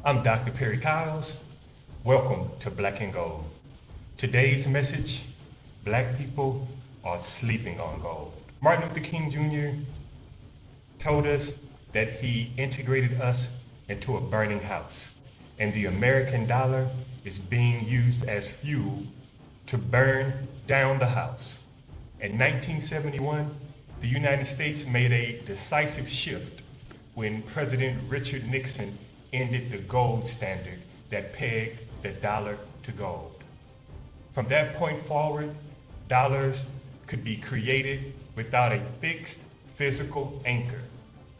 I'm Dr. Perry Kyles. Welcome to Black and Gold. Today's message, Black people are sleeping on gold. Martin Luther King Jr. told us that he integrated us into a burning house, and the American dollar is being used as fuel to burn down the house. In 1971, the United States made a decisive shift when President Richard Nixon ended the gold standard that pegged the dollar to gold. From that point forward, dollars could be created without a fixed physical anchor.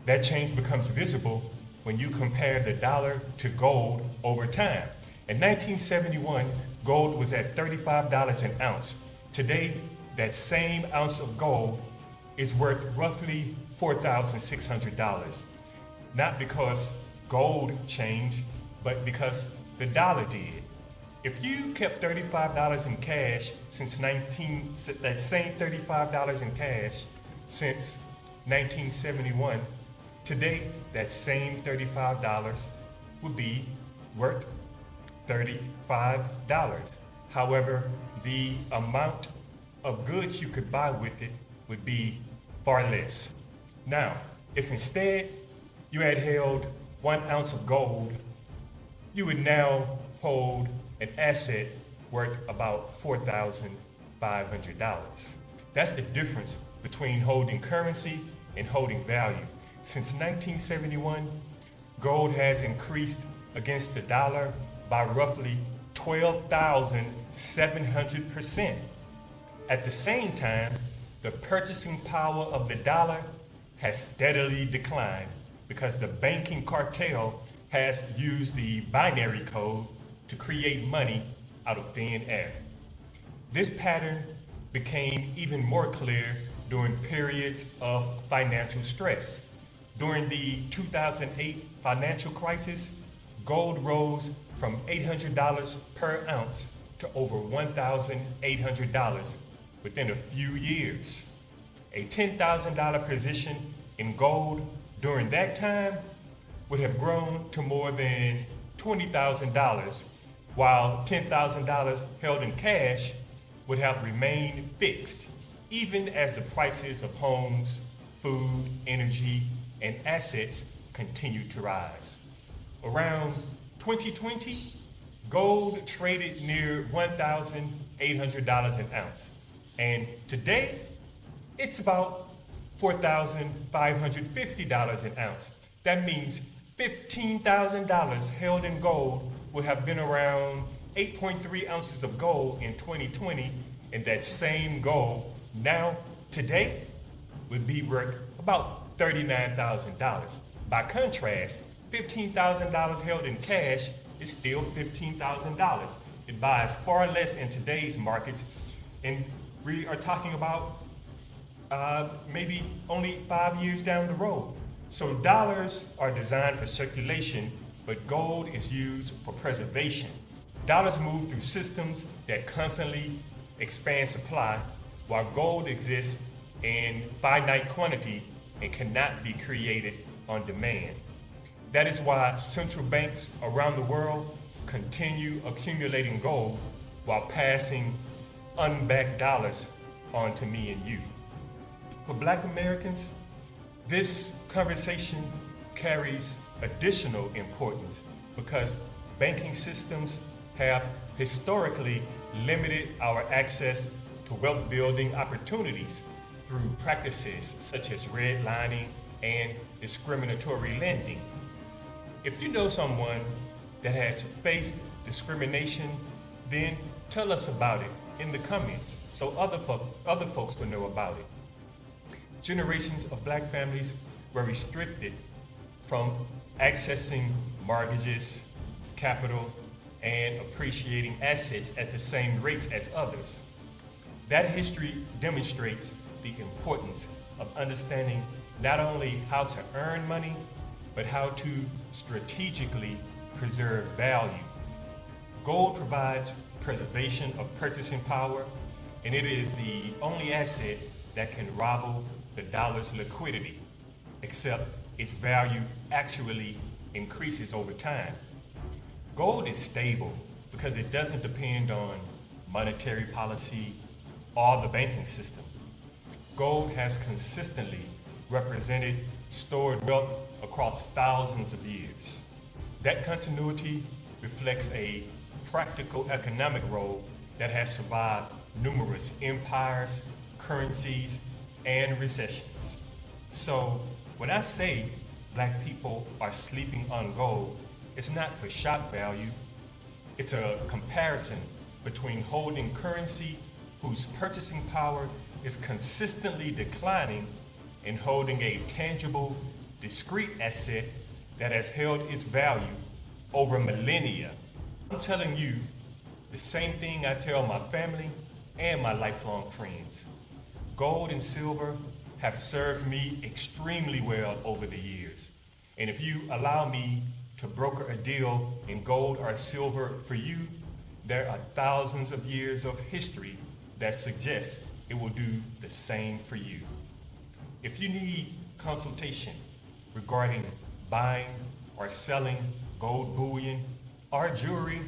That change becomes visible when you compare the dollar to gold over time. In 1971, gold was at $35 an ounce. Today, that same ounce of gold is worth roughly $4,600. Not because gold changed, but because the dollar did. If you kept $35 in cash that same $35 in cash since 1971, today that same $35 would be worth $35. However, the amount of goods you could buy with it would be far less. Now, if instead you had held 1 ounce of gold, you would now hold an asset worth about $4,500. That's the difference between holding currency and holding value. Since 1971, gold has increased against the dollar by roughly 12,700%. At the same time, the purchasing power of the dollar has steadily declined because the banking cartel has used the binary code to create money out of thin air. This pattern became even more clear during periods of financial stress. During the 2008 financial crisis, gold rose from $800 per ounce to over $1,800 within a few years. A $10,000 position in gold during that time would have grown to more than $20,000, while $10,000 held in cash would have remained fixed, even as the prices of homes, food, energy, and assets continued to rise. Around 2020, gold traded near $1,800 an ounce, and today it's about $4,550 an ounce. That means $15,000 held in gold would have been around 8.3 ounces of gold in 2020, and that same gold now, today, would be worth about $39,000. By contrast, $15,000 held in cash is still $15,000. It buys far less in today's markets, and we are talking about maybe only 5 years down the road. So dollars are designed for circulation, but gold is used for preservation. Dollars move through systems that constantly expand supply, while gold exists in finite quantity and cannot be created on demand. That is why central banks around the world continue accumulating gold while passing unbacked dollars on to me and you. For Black Americans, this conversation carries additional importance because banking systems have historically limited our access to wealth building opportunities through practices such as redlining and discriminatory lending. If you know someone that has faced discrimination, then tell us about it in the comments so other folks will know about it. Generations of Black families were restricted from accessing mortgages, capital, and appreciating assets at the same rates as others. That history demonstrates the importance of understanding not only how to earn money, but how to strategically preserve value. Gold provides preservation of purchasing power, and it is the only asset that can rival the dollar's liquidity, except its value actually increases over time. Gold is stable because it doesn't depend on monetary policy or the banking system. Gold has consistently represented stored wealth across thousands of years. That continuity reflects a practical economic role that has survived numerous empires, currencies, and recessions. So when I say black people are sleeping on gold, it's not for shock value. It's a comparison between holding currency whose purchasing power is consistently declining and holding a tangible, discrete asset that has held its value over millennia. I'm telling you the same thing I tell my family and my lifelong friends. Gold and silver have served me extremely well over the years. And if you allow me to broker a deal in gold or silver for you, there are thousands of years of history that suggests it will do the same for you. If you need consultation regarding buying or selling gold bullion or jewelry,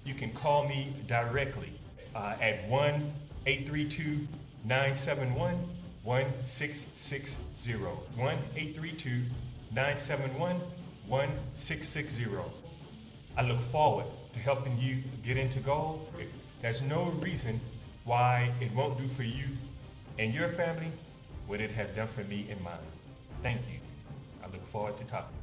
you can call me directly at 1-832-971-1660. 1-832-971-1660. I look forward to helping you get into gold. There's no reason why it won't do for you and your family what it has done for me and mine. Thank you. I look forward to talking.